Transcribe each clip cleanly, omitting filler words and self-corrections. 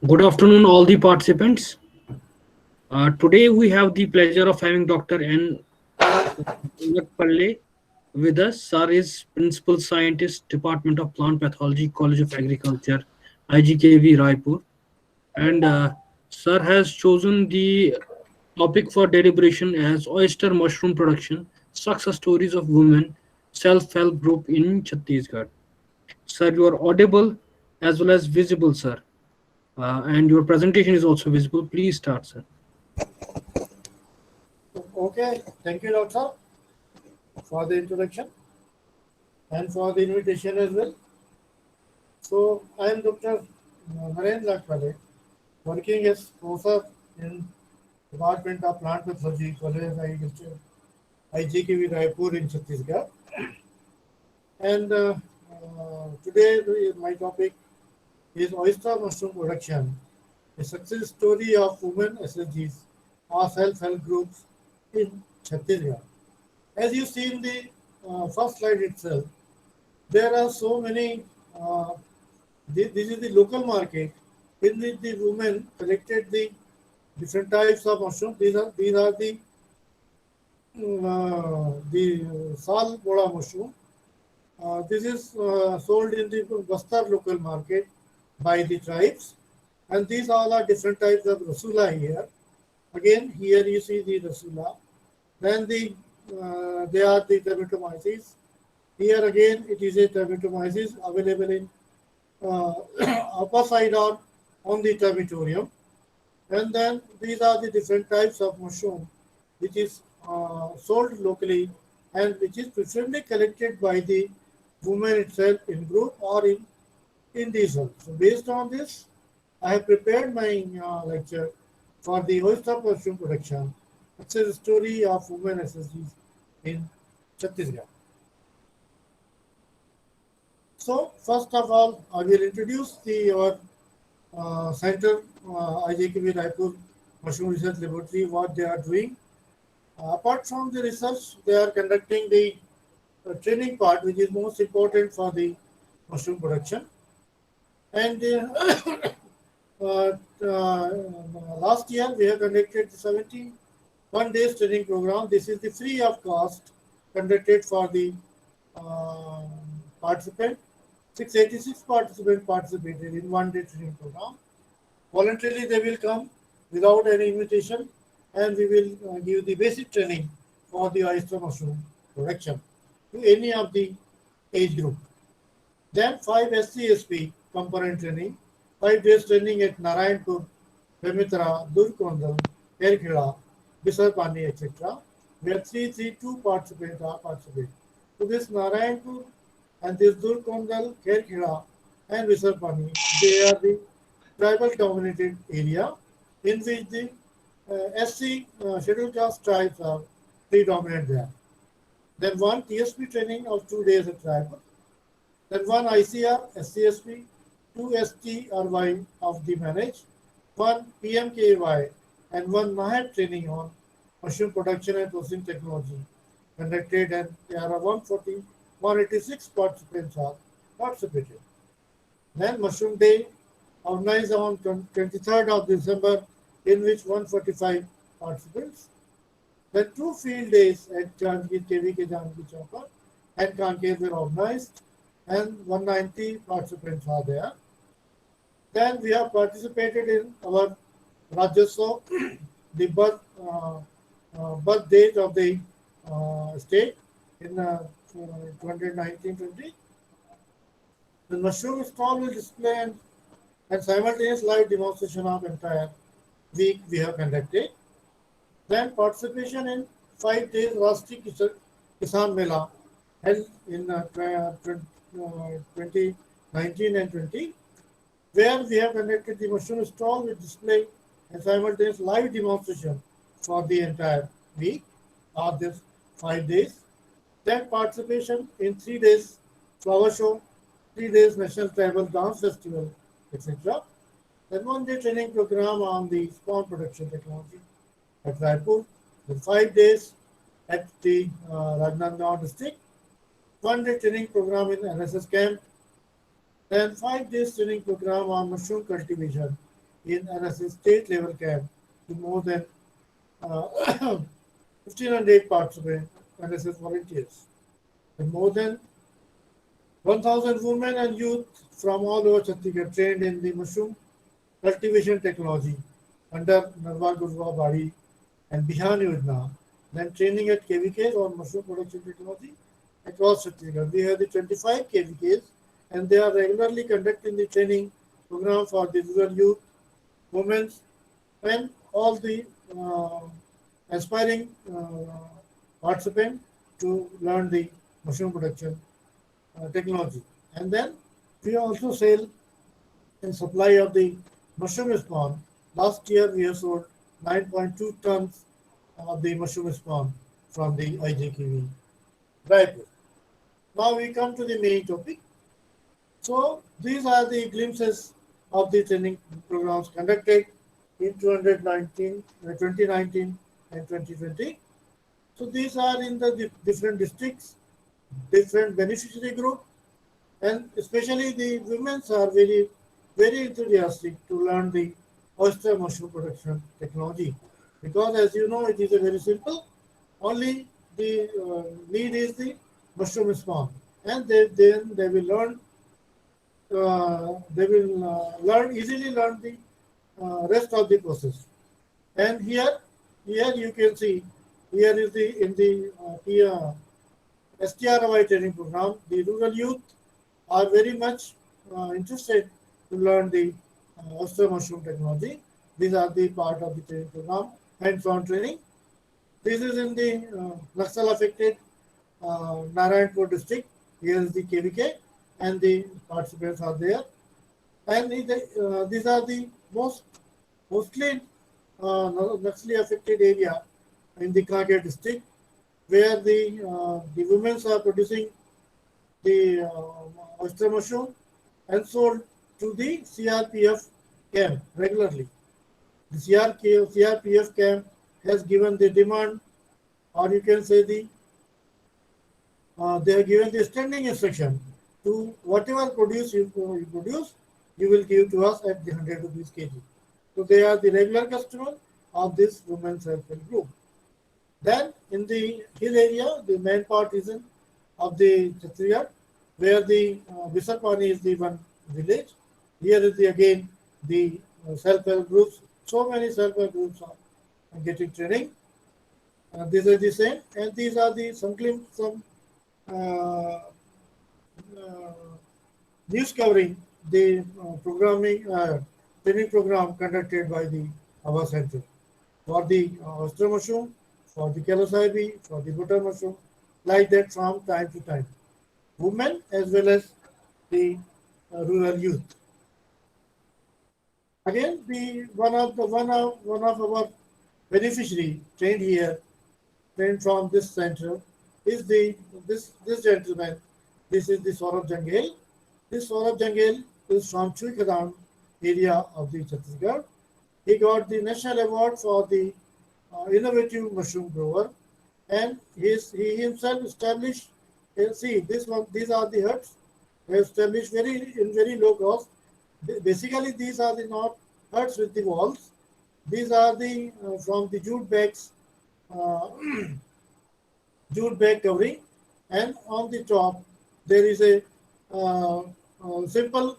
Good afternoon, all the participants. Today we have the pleasure of having Dr. N. Palle with us. Sir is Principal Scientist, Department of Plant Pathology, College of Agriculture, IGKV Raipur. And Sir has chosen the topic for deliberation as oyster mushroom production, success stories of women, self-help group in Chhattisgarh. Sir, you are audible as well as visible, sir. And your presentation is also visible. Please start, sir. Okay, thank you, Doctor, for the introduction and for the invitation as well. So, I am Dr. Narendra Lakpale, working as professor in Department of Plant Pathology, College of Agriculture, IGKV Raipur in Chhattisgarh. And today, my topic is oyster mushroom production, a success story of women SSGs or self-help groups in Chhattisgarh. As you see in the first slide itself, there are so many. This is the local market in which the women collected the different types of mushroom. These are the sal boda mushroom. This is sold in the Bastar local market by the tribes, and these all are different types of rasula here. Again, here you see the rasula. Then they are the termitomyces. Here again, it is a termitomyces available in uh, upper side or on the termitorium. And then these are the different types of mushroom which is sold locally and which is preferably collected by the women itself in group or in these ones. So based on this, I have prepared my lecture for the oyster mushroom production. It's a story of women SSGs in Chhattisgarh. So first of all, I will introduce our center, IJKV Raipur Mushroom Research Laboratory, what they are doing. Apart from the research, they are conducting the training part, which is most important for the mushroom production. And uh, uh, last year, we have conducted 71 days training program. This is the free of cost conducted for the uh, participant. 686 participants participated in 1 day training program. Voluntarily, they will come without any invitation, and we will give the basic training for the oyster mushroom production to any of the age group. Then 5 SCSP component training, 5 days training at Narayanpur, Pemitra, Durkondal, Kerkhela, Bisarpani, etc. Where 332 participants are participating. So this Narayanpur and this Durkondal, Kerkhela, and Visarpani, they are the tribal dominated area in which the SC scheduled caste tribes are predominant there. Then one TSP training of 2 days at tribal. Then one ICR, SCSP, two STRY of the manage, one PMKY, and one NAHET training on mushroom production and processing technology conducted, and there are 186 participants are participated. Then Mushroom Day organized on 23rd of December, in which 145 participants. Then two field days at Janki, KVK Janki Chowka and Kanker were organized, and 190 participants are there. Then we have participated in our Rajyotsav, the birth date of the state in 2019-20. The mushroom stall will display and simultaneous live demonstration of entire week we have conducted. Then participation in 5 days Rashtriya Kisan Mela held in 2019 and 20, where we have conducted the mushroom stall with display and simultaneous live demonstration for the entire week or this 5 days. Then participation in 3 days flower show, 3 days national tribal dance festival, etc. Then 1 day training program on the spawn production technology at Raipur. Then 5 days at the Rajnandgaon district. 1 day training program in NSS camp. Then 5 days training program on mushroom cultivation in NSS state level camp to more than 1,500 participants, NSS volunteers, and more than 1,000 women and youth from all over Chhattisgarh trained in the mushroom cultivation technology under Narwal Gurwa Bari and Bihan Yojana, then training at KVKs on mushroom production technology across Chhattisgarh. We have the 25 KVKs and they are regularly conducting the training program for the rural youth, women, and all the aspiring participants to learn the mushroom production technology. And then we also sell and supply of the mushroom spawn. Last year we have sold 9.2 tons of the mushroom spawn from the IJKV Raipur. Now we come to the main topic. So these are the glimpses of the training programs conducted in 2019 and 2020. So these are in the different districts, different beneficiary group, and especially the women are very enthusiastic to learn the oyster mushroom production technology, because as you know it is a very simple. Only the need is the mushroom spawn, and then they will easily learn the rest of the process. And here you can see, here is the in the STRY training program. The rural youth are very much interested to learn the oyster mushroom technology. These are the part of the training program, hands-on training. This is in the Naxal affected Narayanpur district. Here is the KVK, and the participants are there. And these are the mostly Naxali affected area in the Kanker district, where the women are producing the oyster mushroom and sold to the CRPF camp regularly. The CRPF camp has given the demand, or you can say they have given the standing instruction to whatever produce you produce, you will give to us at the 100 rupees kg. So they are the regular customer of this women's self-help group. Then in the hill area, the main part is of the Chhattisgarh, where the Bisarpani is the one village. Here is again the self-help groups. So many self-help groups are getting training. These are the same, and these are the some uh, news covering the training program conducted by the our center for the oyster mushroom, for the Kalosaibi, for the butter mushroom, like that from time to time. Women as well as the rural youth. Again, the one of our beneficiary trained here, trained from this center, is this gentleman. This is the Saurabh Jangel. This Saurabh Jangel is from Chuikadan area of the Chhattisgarh. He got the national award for the innovative mushroom grower, and he himself established. See, these are the huts established very low cost. Basically, these are the not huts with the walls. These are the from the jute bags, uh, jute bag covering, and on the top there is a uh, simple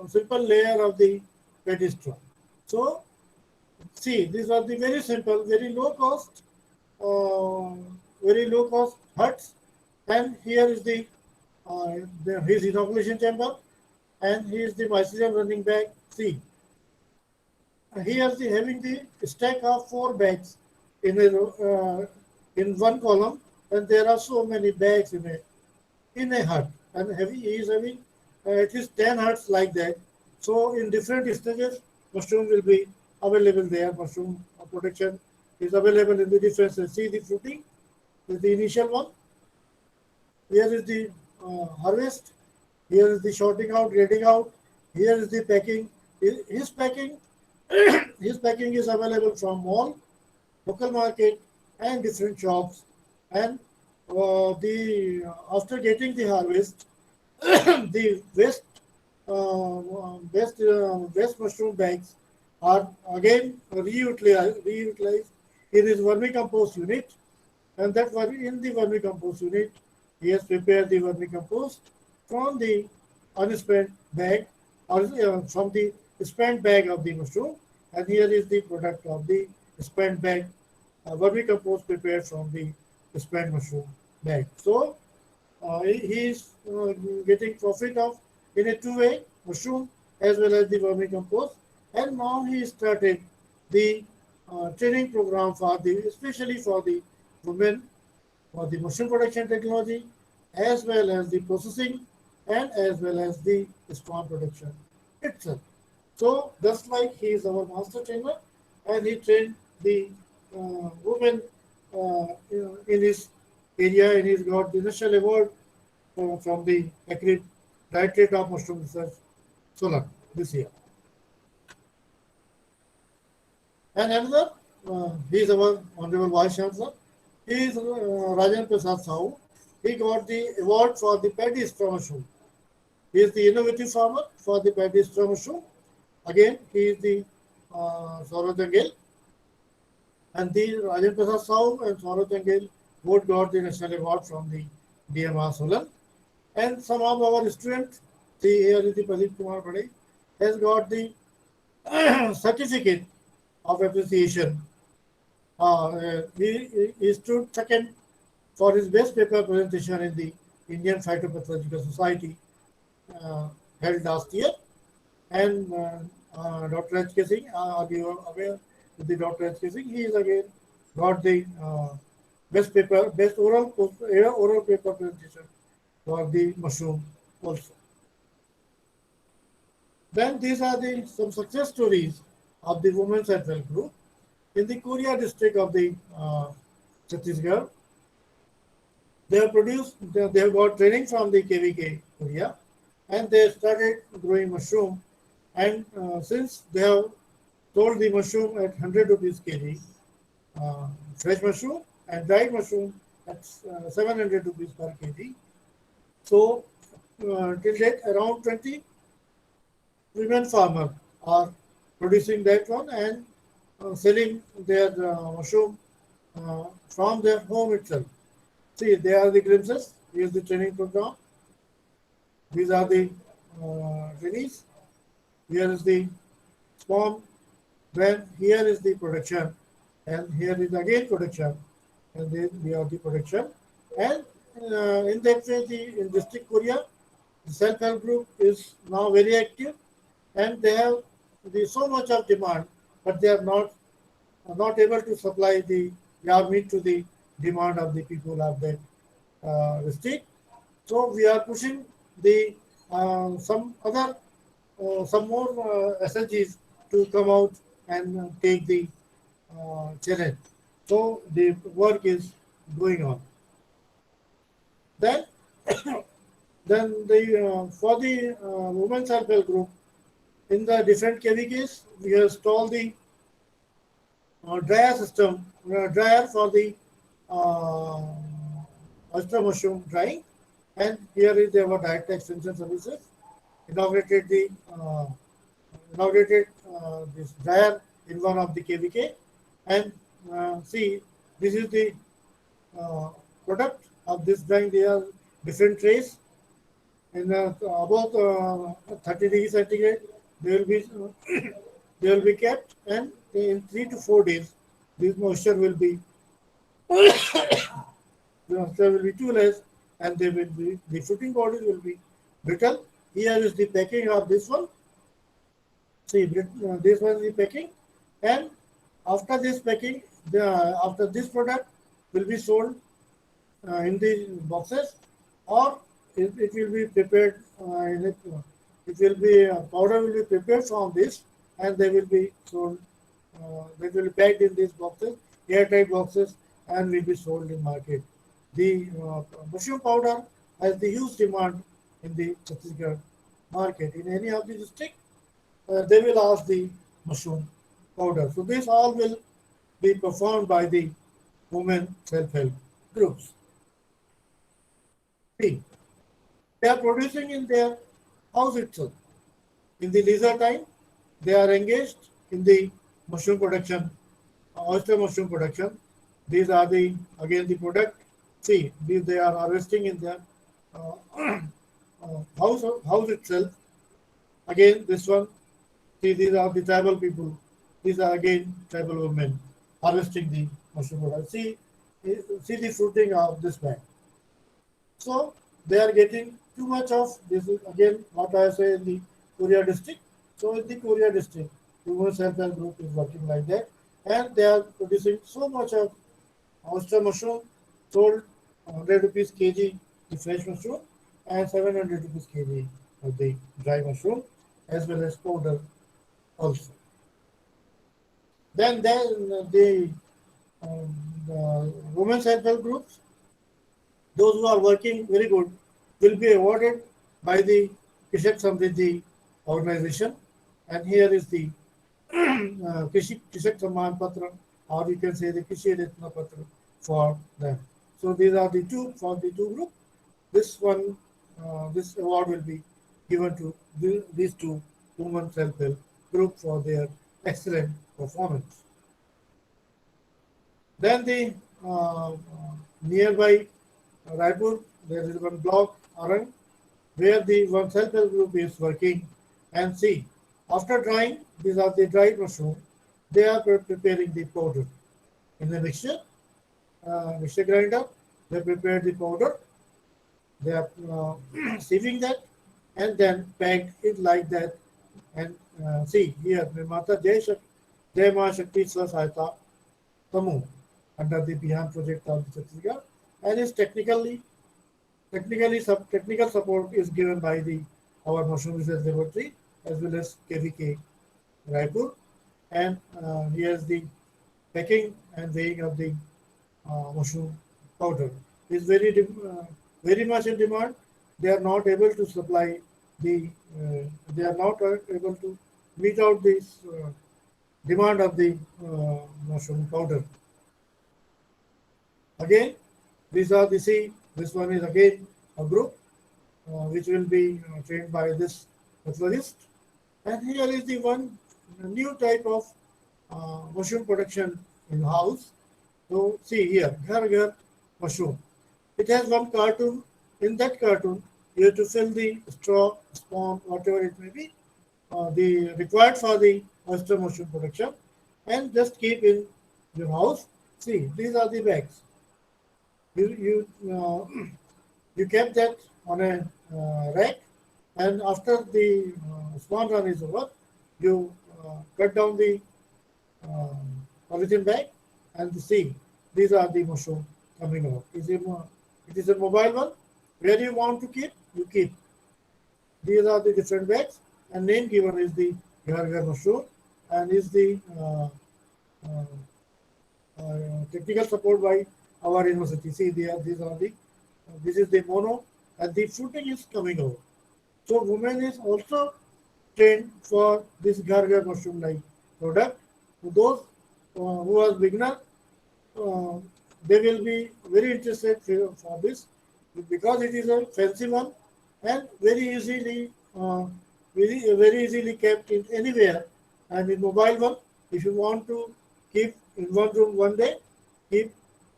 simple layer of the petty straw. So see, these are the very simple, uh, very low cost huts, and here is his inoculation chamber, and here is the mycelium running bag. See, here is having the stack of 4 bags in one column, and there are so many bags in a hut, and he is having at least 10 huts like that. So in different stages, mushroom will be available there. Mushroom protection is available in the different stages. See the fruiting is the initial one. Here is the harvest. Here is the sorting out, grading out. Here is the packing. His packing, his packing is available from mall, local market, and different shops. And the after getting the harvest, the waste waste mushroom bags are again reutilized in his vermicompost unit, and that in the vermicompost unit, he has prepared the vermicompost from the unspent bag or from the spent bag of the mushroom, and here is the product of the spent bag vermicompost prepared from the spent mushroom bag. So he is getting profit of in a two-way mushroom as well as the vermicompost, and now he started the training program for the especially for the women for the mushroom production technology as well as the processing and as well as the spawn production itself. So just like he is our master trainer and he trained the women in his area and he's got the national award from the Directorate of Mushroom Research, Solan, this year. And another, he is our Honorable Vice Chancellor. He is Rajan Prasad Sahu. He got the award for the paddy straw mushroom. He is the innovative farmer for the paddy straw mushroom. Again, he is the Saurav Dangel. And the Rajan Prasad Sahu and Saurav Dangel both got the national award from the DMR Solan. And some of our students, see here is the Pradeep Kumar Padhe, has got the certificate of appreciation. He stood second for his best paper presentation in the Indian Phytopathological Society held last year. And Dr. H.K. Singh, are you aware with the Dr. H.K. Singh? He is again got the best oral paper presentation for the mushroom also. Then these are some success stories of the Women's Self-Help Group in the Korea district of the Chhattisgarh. They have got training from the KVK Korea, and they started growing mushroom. And since they have sold the mushroom at 100 rupees kg, fresh mushroom and dried mushroom at 700 rupees per kg. So till date, around 20 women farmers are producing that one and selling their mushroom from their home itself. See, they are the glimpses. Here's the training program. These are the trainees. Here is the spawn. Then here is the production, and here is again production, and then we have the production. And in that way, in district Korea, the self-help group is now very active, and they have so much of demand, but they are not able to supply meet to the demand of the people of that district. So we are pushing the some more SLGs to come out and take the challenge. So the work is going on. Then, then for the women's self-help group in the different KVKs, we have installed the dryer system, dryer for the oyster mushroom drying, and here is our direct extension services. Inaugurated this dryer in one of the KVK, and see, this is the product of this drying. There are different trays in about 30 degrees centigrade. They will be they will be kept, and in 3 to 4 days, this moisture will be too less, and the fruiting bodies will be brittle. Here is the packing of this one. See, this one is the packing, and after this packing, after this product will be sold in the boxes, or it will be prepared it will be powder will be prepared from this, and they will be sold. They will be packed in these boxes, airtight boxes, and will be sold in market. The mushroom powder has the huge demand in the Chhattisgarh market. In any of the district, they will ask the mushroom powder. So this all will be performed by the women self-help groups. See, they are producing in their house itself. In the leisure time, they are engaged in the mushroom production, oyster mushroom production. These are the again the product. See, these they are harvesting in their uh, house itself. Again, this one. See, these are the tribal people. These are again tribal women harvesting the mushroom product. See the fruiting of this bag. So they are getting too much of this is again what I say in the Korea district. So in the Korea district, Human Self-Help Group is working like that, and they are producing so much of oyster mushroom sold 100 rupees kg the fresh mushroom and 700 rupees kg of the dry mushroom as well as powder also. Then the women self-help groups, those who are working very good, will be awarded by the Kishak Samriddhi organization. And here is the Kishak Samman Patra, or you can say the Kishi Ratna Patra for them. So these are the two for the two group. This one, this award will be given to these two women self-help group for their excellent performance. Then the nearby Raipur, there is one block, Arang, where the one self-help group is working. And see, after drying, these are the dried mushroom, they are preparing the powder in the mixture grinder. They prepare the powder, they are sieving that, and then packed it like that. And see here, Nirmata Jai Ma Shakti Swasahayata Tamu under the Bihan project of Chhattisgarh, and is technical support is given by the our mushroom research laboratory as well as KVK Raipur, and here's the packing and weighing of the mushroom powder is very much in demand. They are not able to supply the they are not able to meet out this demand of the mushroom powder. Again, these are the see. This one is again a group which will be trained by this methodist. And here is the one new type of mushroom production in house. So see here, Ghar Ghar mushroom. It has one cartoon. In that cartoon, you have to fill the straw, spawn, whatever it may be, the required for the oyster mushroom production, and just keep in your house. See, these are the bags. You kept that on a rack, and after the spawn run is over, you cut down the uh, polythene bag and see these are the mushroom coming out. It is a mobile one. Where you want to keep, you keep. These are the different bags, and name given is the Ghar mushroom, and is the uh, technical support by our university. See, these are the this is the mono, and the fruiting is coming out. So women is also trained for this Ghar mushroom like product. Those who are beginner, uh, they will be very interested for this because it is a fancy one and very easily kept in anywhere. And in mobile one, if you want to keep in one room one day, keep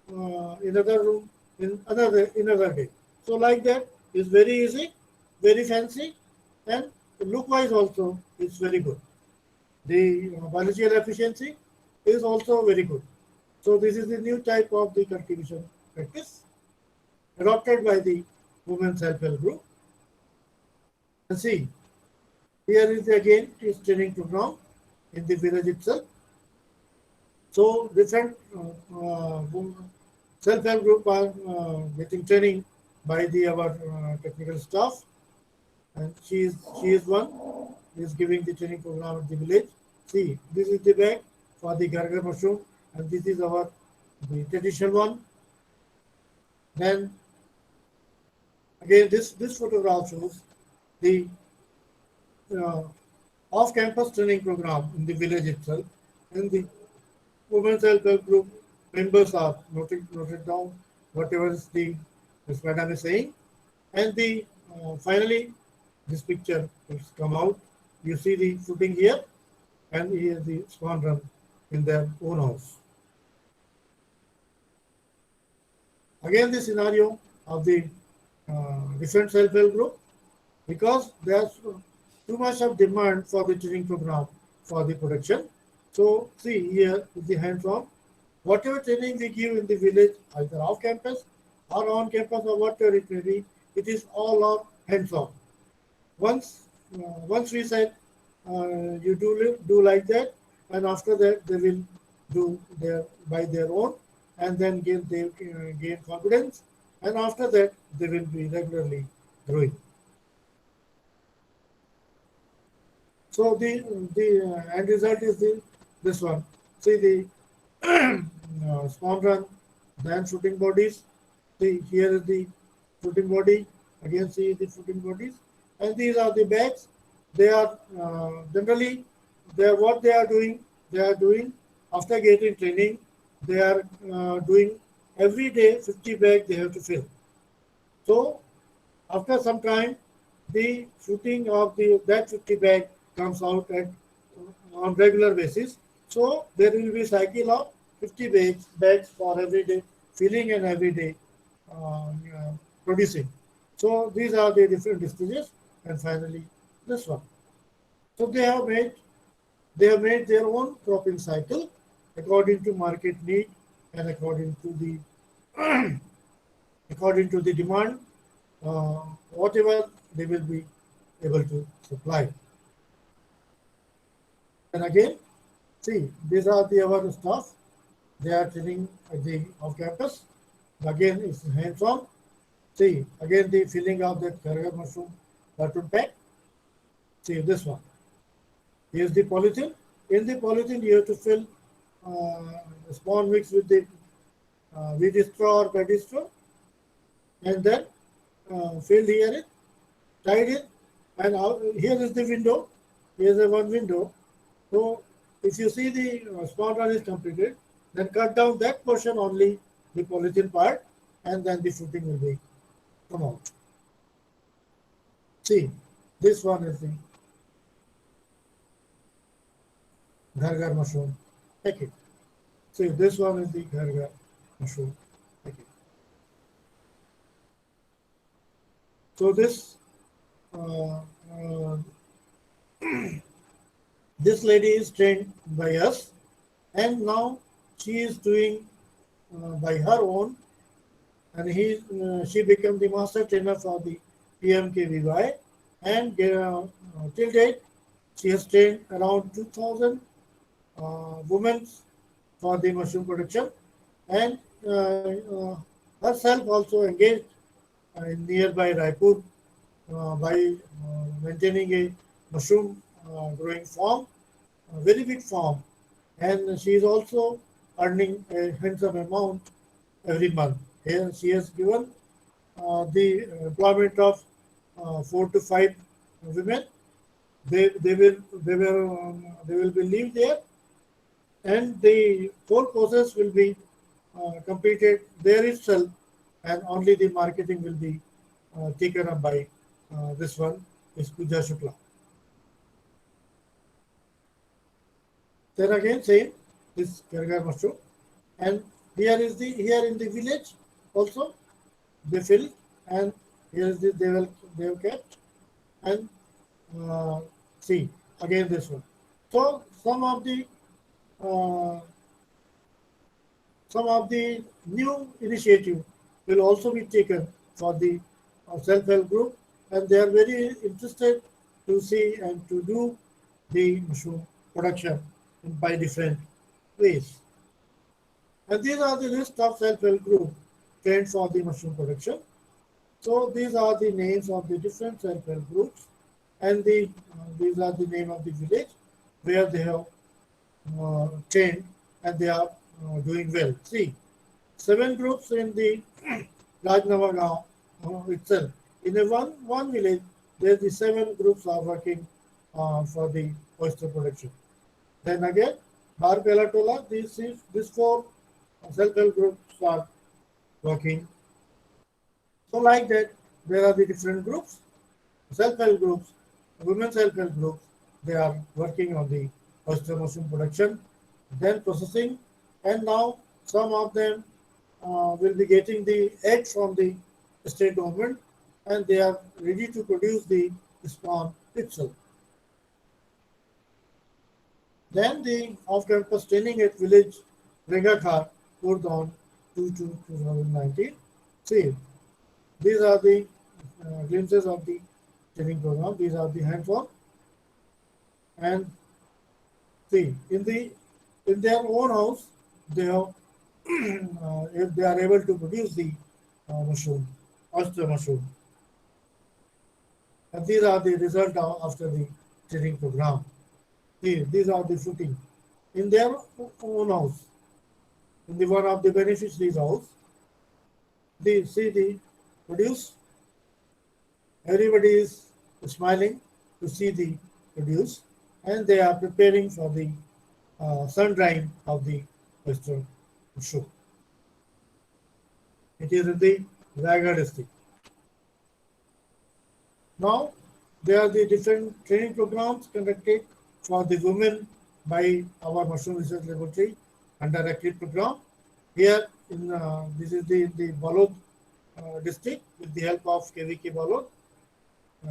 in another room in another day. So like that is very easy, very fancy, and look wise also it's very good. The biological efficiency is also very good. So this is the new type of the cultivation practice adopted by the women self-help group. And see, here is again is training program in the village itself. So different self-help group are getting training by the our technical staff, and she is one is giving the training program at the village. See, this is the bag for the gargar mushroom, and this is our the traditional one. Then again, this photograph shows the uh, off-campus training program in the village itself, and the women's self-help group members are noted down whatever is the this madam is saying, and the finally this picture has come out. you see the footing here, and here the spawn run in their own house. Again, the scenario of the different self-help group, because there's too much of demand for the training program for the production. So see here with the hands-on, whatever training we give in the village, either off campus or on campus or whatever it may be, it is all on hands-on. Once we said you do like that, and after that they will do their by their own, and then gain confidence, and after that they will be regularly growing. So the end result is this one. See the spawn run, then shooting bodies. See here is the shooting body. Again see the shooting bodies, and these are the bags. They are generally they are what they are doing. They are doing after getting training. They are doing every day 50 bags they have to fill. So after some time, the shooting of the that 50 bag comes out at on regular basis. So there will be cycle of 50 bags for every day filling and every day producing. So these are the different stages, and finally this one. So they have made their own cropping cycle according to market need and according to the demand, whatever they will be able to supply. And again, see, these are the our staff. They are training at the off campus. Again, it's hands-on. See, again the filling of that Karagar mushroom cartoon pack. See this one. Here's the polythene. In the polythene, you have to fill spawn mix with the wheat straw or paddy straw, and then filled here it, tied it, and here is the window. Here's a one window. So if you see the spawn run is completed, then cut down that portion only, the polythene part, and then the footing will be come out. See, this one is the Ghargar mushroom packet. See, this one is the Ghargar mushroom packet. So uh, uh, this lady is trained by us, and now she is doing by her own, and she became the master trainer for the PMKVY, and till date she has trained around 2,000 women for the mushroom production, and herself also engaged in nearby Raipur by maintaining a mushroom growing farm, a very big farm, and she is also earning a handsome amount every month. Here she has given the employment of 4 to 5 women. They will be live there, and the whole process will be completed there itself, and only the marketing will be taken up by this one is Pooja Shukla. Then again same this Karagar mushroom, and here in the village also they fill, and here is they have kept, and see again this one. So uh, some of the new initiative will also be taken for the self-help group, and they are very interested to see and to do the mushroom production by different ways. And these are the list of self-help group trained for the mushroom production. So these are the names of the different self-help groups, and these are the name of the village where they have trained, and they are doing well. See, 7 groups in the Rajnavagaon itself. In a one village, there the 7 groups are working for the oyster production. Then again, Barpela Tola, these 4 self-help groups are working. So like that, there are the different groups, self-help groups, women self-help groups, they are working on the oyster mushroom production, then processing, and now some of them will be getting the egg from the state government, and they are ready to produce the spawn itself. Then the off-campus training at village Regakha, Kurdan, 2019. See, these are the glimpses of the training program. These are the hands-on, and see in their own house they have if they are able to produce the mushroom, oyster mushroom, and these are the result after the training program. These are the footing in their own house, in the one of the beneficiaries' house. They see the produce. Everybody is smiling to see the produce, and they are preparing for the sun drying of the oyster mushroom. It is in the Raigad district. Now, there are the different training programs conducted for the women by our Mushroom Research Laboratory under ACTIV program. Here, this is the Balod district with the help of KVK Balod.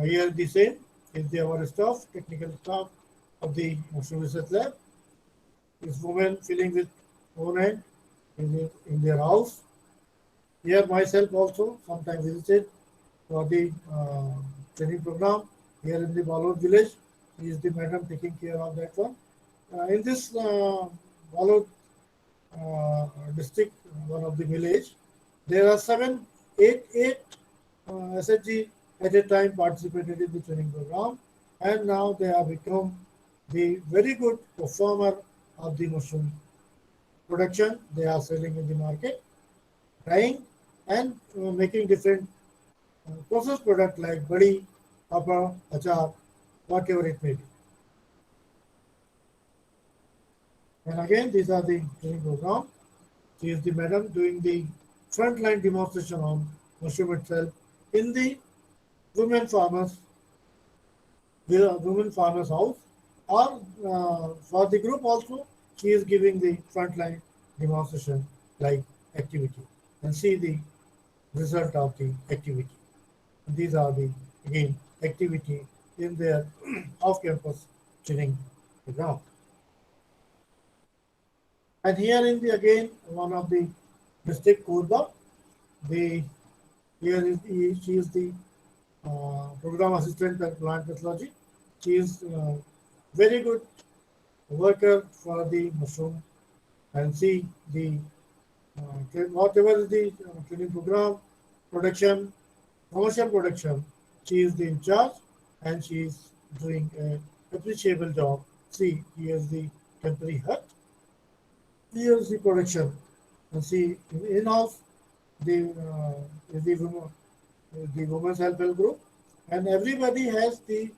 Here, the same is our staff, technical staff of the Mushroom Research Lab. This women filling with own hand in their house. Here, myself also sometimes visited for the training program here in the Balod village. He is the madam taking care of that one. In this Balod district, one of the village, there are eight SHG at a time participated in the training program, and now they have become the very good performer of the mushroom production. They are selling in the market, trying and making different processed product like badi, papa, achar, whatever it may be. And again, these are the training program. She is the madam doing the frontline demonstration on mushroom itself in the women farmers, house, or for the group also. She is giving the frontline demonstration like activity and see the result of the activity. These are the again activity in their off-campus training program. And here in the again one of the district Korba, the she is the program assistant at plant pathology. She is very good worker for the mushroom and see the whatever is the training program production, commercial production. She is the in charge and she is doing a appreciable job. See, here's the temporary hut. Here's the production. And see, in-house, the women's self-help group, and everybody has the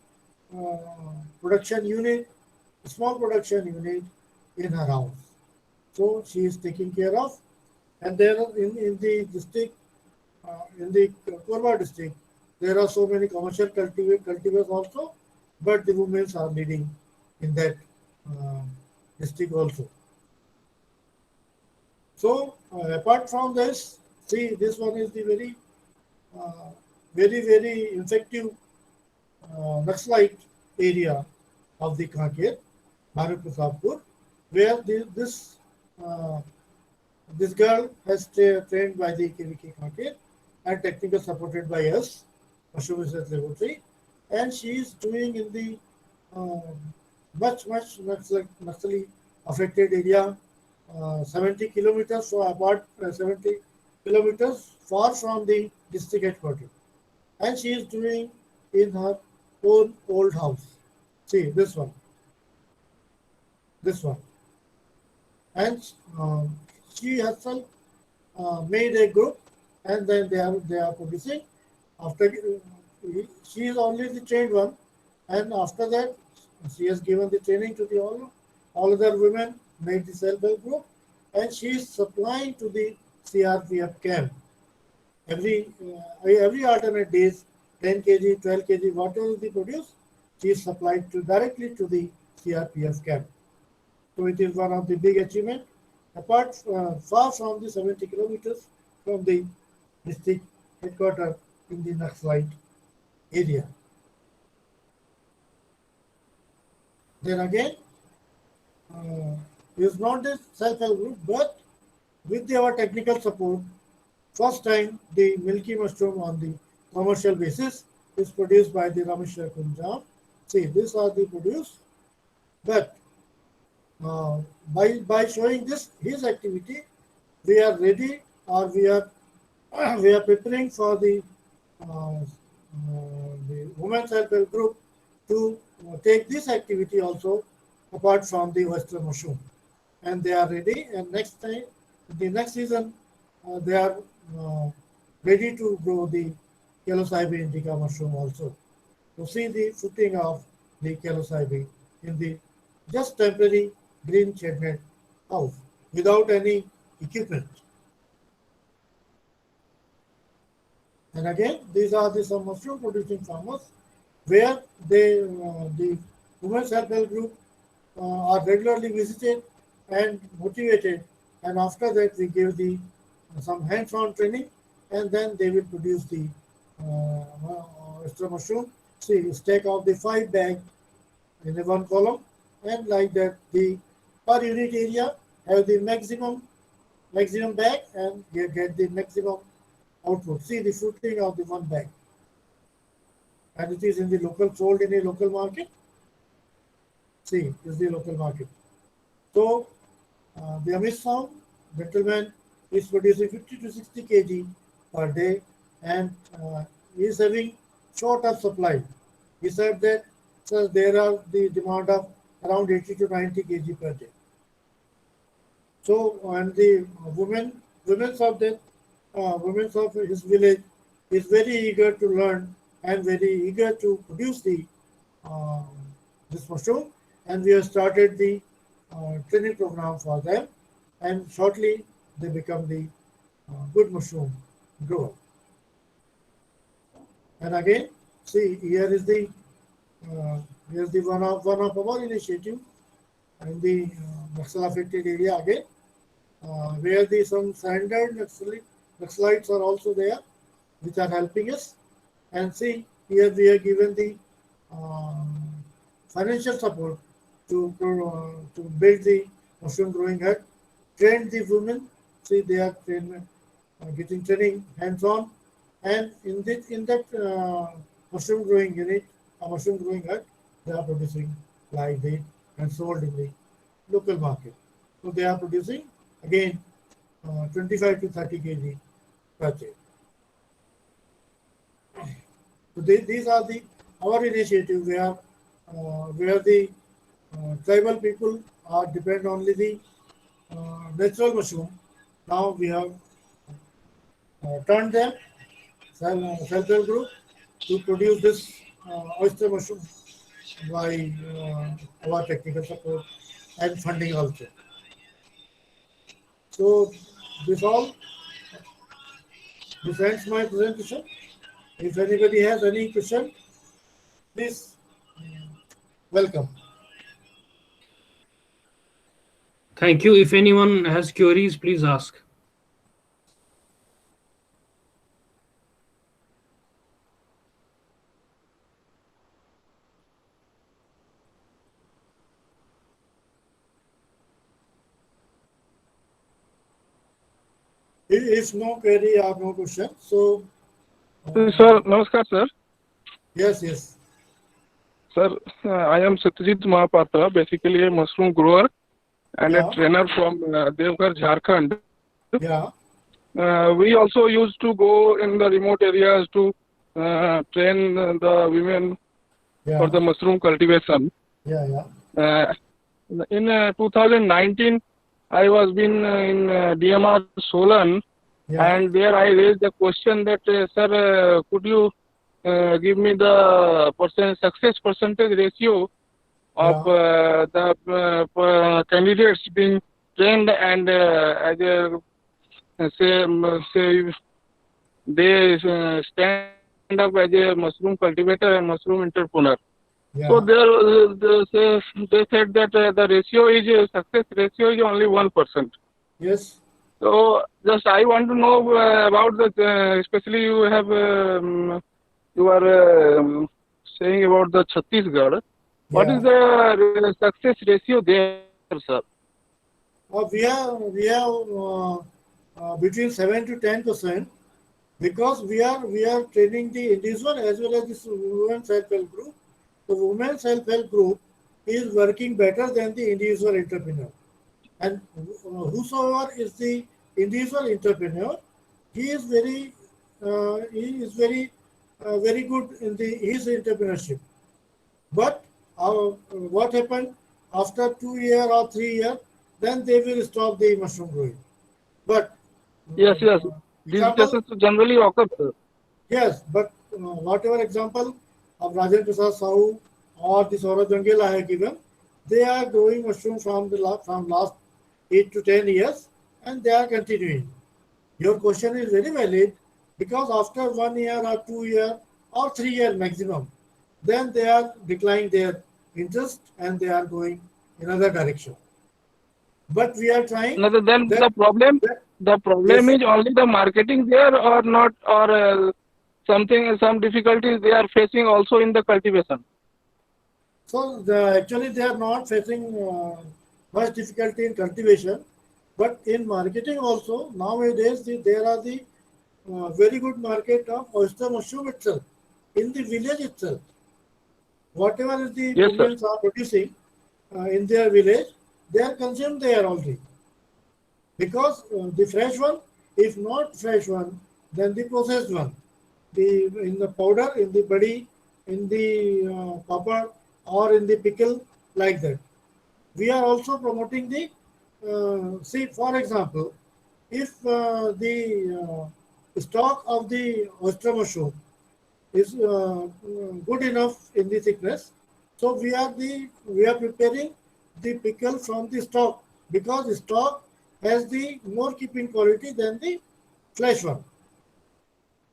production unit, small production unit in her house. So she is taking care of, and there in the district, in the Korba district, there are so many commercial cultivars also, but the women are leading in that district also. So apart from this, see, this one is the very effective Naxalite area of the Kanker, Bhanu Prasapur, where this girl has trained by the KVK Kanker and technical supported by us, Mushroom Research Laboratory, and she is doing in the much Naxali affected area, 70 kilometers so apart, 70 kilometers far from the district headquarters, and she is doing in her own old house. See this one, and she herself made a group, and then they are producing. After she is only the trained one, and after that she has given the training to the all other women, made the self-help group, and she is supplying to the CRPF camp every alternate days, 10 kg, 12 kg, whatever they produce. is supplied directly to the CRPF camp. So it is one of the big achievement. Apart far from the 70 kilometers from the district headquarters in the Naxalite area. Then again, it is not the self-help group, but with our technical support, first time the milky mushroom on the commercial basis is produced by the Rameshwar Kunjam. See, these are the produced, but by showing this his activity, we are ready or we are we are preparing for the women's self-help group to take this activity also apart from the Western mushroom, and they are ready. And next time, the next season, they are ready to grow the psilocybe indica mushroom also. To see the footing of the psilocybe in the just temporary green shaded house without any equipment. And again, these are the some mushroom producing farmers where the women's self-help group are regularly visited and motivated, and after that we give the some hands-on training, and then they will produce the extra mushroom. See, stack out the 5 bag in a one column, and like that the per unit area have the maximum bag and get the maximum output. See the footing of the one bag, and it is in the local sold in a local market. See, is the local market. So the Amish farm gentleman is producing 50 to 60 kg per day, and he is having short of supply. He said that so there are the demand of around 80 to 90 kg per day. So and the women of that women of his village is very eager to learn and very eager to produce the uh, this mushroom, and we have started the training program for them, and shortly they become the good mushroom grower. And again, see here is the one of our initiative in the Naxal affected area again, where the some standard Naxalites are also there, which are helping us. And see here we are given the financial support to build the mushroom growing hut, train the women. See they are getting training hands on, and in that mushroom growing unit, a mushroom growing hut, they are producing live bait and sold in the local market. So they are producing again 25 to 30 kg per day. So these are the our initiative where the tribal people are depend only the natural mushroom. Now we have turned them self-help group to produce this oyster mushroom by our technical support and funding also. So this all this ends my presentation. If anybody has any question, please welcome. Thank you. If anyone has queries, please ask. If no query or no question, so Sir, namaskar, sir. yes. Sir, I am Satyajit Mahapatra, basically a mushroom grower and Yeah. a trainer from Devghar, Jharkhand. Yeah. We also used to go in the remote areas to train the women Yeah. for the mushroom cultivation. Yeah. In 2019, I was been in DMR Solan, Yeah. and there I raised the question that, sir, could you give me the success percentage ratio of the candidates being trained and as a say they stand up as a mushroom cultivator and mushroom entrepreneur. Yeah. So they said that the ratio is success ratio is only 1%. Yes. So just I want to know about the especially you are saying about the Chhattisgarh. What Yeah. is the success ratio there, sir? We have between 7 to 10%, because we are training the individual as well as this women self-help group. The women self-help group is working better than the individual entrepreneur. And whosoever is the individual entrepreneur, he is very good in the his entrepreneurship. But what happened after 2 year or 3 year? Then they will stop the mushroom growing. But Yes, yes. These example, cases generally occur, sir. yes, but whatever example of Rajan Prasad Sahu or the Saurabh Jangela I have given, they are growing mushroom from last 8 to 10 years, and they are continuing. Your question is very valid, because after 1 year or 2 year or 3 year maximum, then they are declining their interest and they are going in another direction. But we are trying Another then that, that the problem yes. is only the marketing there or not, or some difficulties they are facing also in the cultivation. So actually they are not facing much difficulty in cultivation, but in marketing also nowadays there are the very good market of oyster mushroom itself in the village itself. Whatever is the Yes, sir. women are producing in their village, they are consumed there only, because the fresh one, if not fresh one, then the processed one, the in the powder, in the body, in the papad, or in the pickle, like that. We are also promoting the see, for example, if the stock of the oyster mushroom is good enough in the thickness, so we are preparing the pickle from the stock, because the stock has the more keeping quality than the fresh one,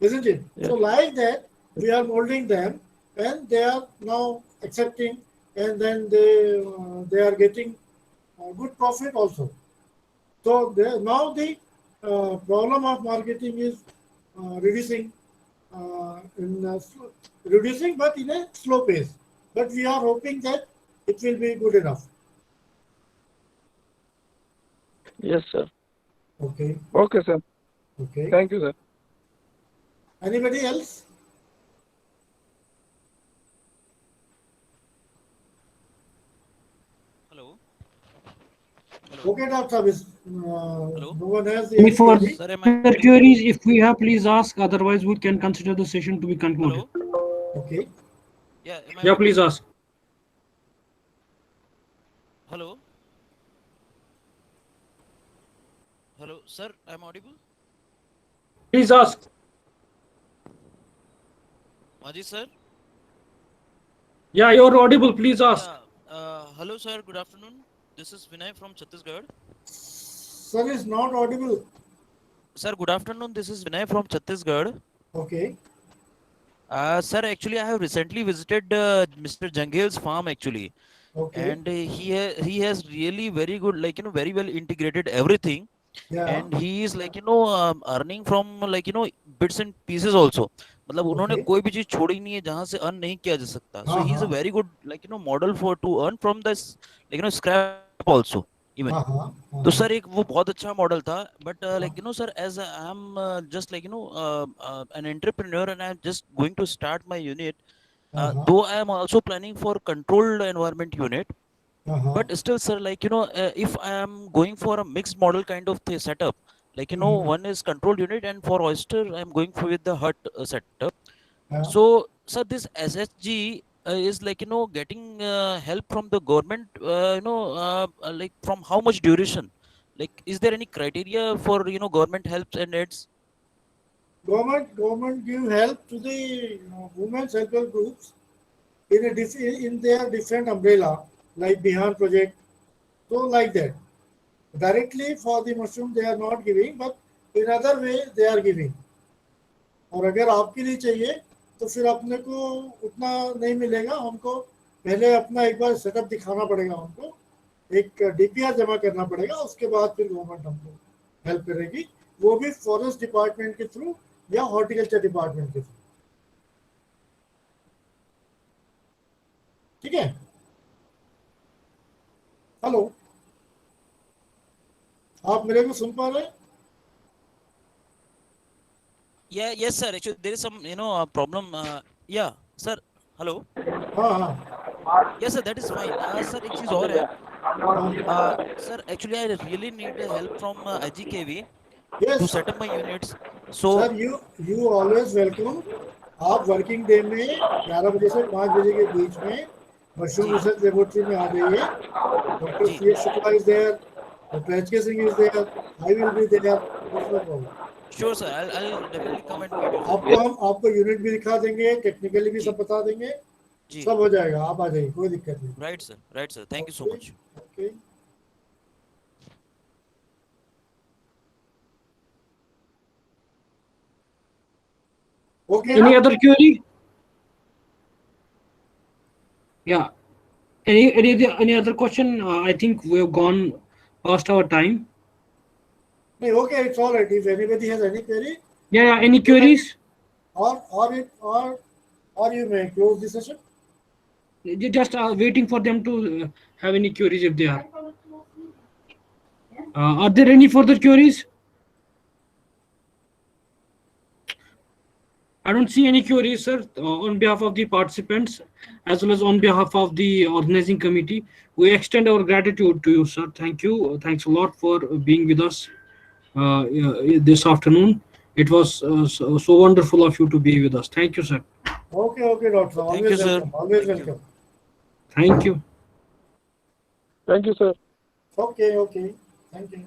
isn't it? So Yes. like that, we are molding them, and they are now accepting, and then they are getting good profit also. So now the problem of marketing is reducing, reducing, but in a slow pace. But we are hoping that it will be good enough. Yes, sir. Okay. Okay, sir. Okay. Thank you, sir. Anybody else? Hello. Okay, Dr. Sabis. Hello. No one has Any any query? Sir, am I further audible? queries? If we have, please ask. Otherwise, we can consider the session to be concluded. Hello. Okay. Yeah, am I Yeah, audible? please ask. Hello. Hello, sir, I'm audible. Please ask. Maji sir. Yeah, you're audible. Please ask. Yeah. Hello, sir. Good afternoon. This is Vinay from Chhattisgarh. Sir is not audible. Sir, good afternoon. This is Vinay from Chhattisgarh. Okay. Sir, actually, I have recently visited Mr. Janghel's farm actually, Okay. and he has really very good, like very well integrated everything. Yeah. And he is earning from bits and pieces also. मतलब उन्होंने Okay. कोई भी चीज छोड़ी नहीं है जहां से अर्न नहीं किया जा सकता. So हाँ he is a हाँ very good model for to earn from this scrap also even. हाँ हाँ हाँ तो हाँ. सर एक वो बहुत अच्छा मॉडल था. बट हाँ. Sir as I am just an entrepreneur and I'm just going to start my unit. Uh-huh. Though I am also planning for controlled environment unit, Uh-huh. but still sir if I am going for a mixed model kind of setup, Mm-hmm. one is controlled unit, and for oyster I'm going for with the hut setup. Yeah. So sir, this SHG is getting help from the government, like from how much duration, like is there any criteria for government helps and aids? Government give help to the women self-help groups in their different umbrella, like Bihan project. So like that. Directly for the mushroom they are not giving, but in other way they are giving. और अगर आपके लिए चाहिए तो फिर अपने को उतना नहीं मिलेगा, हमको पहले अपना एक बार सेटअप दिखाना पड़ेगा उनको, एक डीपीआर जमा करना पड़ेगा, उसके बाद फिर गवर्नमेंट हमको हेल्प करेगी, वो भी फॉरेस्ट डिपार्टमेंट के थ्रू या हॉर्टिकल्चर डिपार्टमेंट के थ्रू। ठीक है। हेलो, आप मेरे को सुन पा रहे हैं? Yeah, yes, sir. Actually, there is some, problem. Yeah, sir. Hello. हाँ हाँ Yes, sir. That is fine. Sir, एक चीज और है. Sir, actually, I really need help from IGKV to yes set up my units. So, sir, you always welcome. आप working day में 11 बजे से 5 बजे के बीच में मशरूम जी। रिसर्च लेबोरेटरी में आ जाइए। Doctor ji. C S Shukla is there, doctor H K Singh is there, I will be there, no problem. sure, sir. I'll definitely come and meet you, sir. आपको यूनिट भी दिखा देंगे, टेक्निकली भी जी। सब बता देंगे, जी। सब हो जाएगा। आप आ जाइए, कोई दिक्कत नहीं। Right, sir. Right, sir. Thank you so Okay. much. Okay. Okay Any other query? Yeah. Any other question? I think we have gone past our time. नहीं, okay, it's all right. If anybody has any query Yeah. Any queries? or you may close the session. Just waiting for them to have any queries if they are. Are there any further queries? I don't see any queries, sir. On behalf of the participants, as well as on behalf of the organizing committee, we extend our gratitude to you, sir. Thank you. Thanks a lot for being with us this afternoon. It was so wonderful of you to be with us. Thank you, sir. Okay, doctor. Thank Always you, sir. welcome. Always Thank you. welcome. Thank you. Thank you, sir. Okay. Thank you.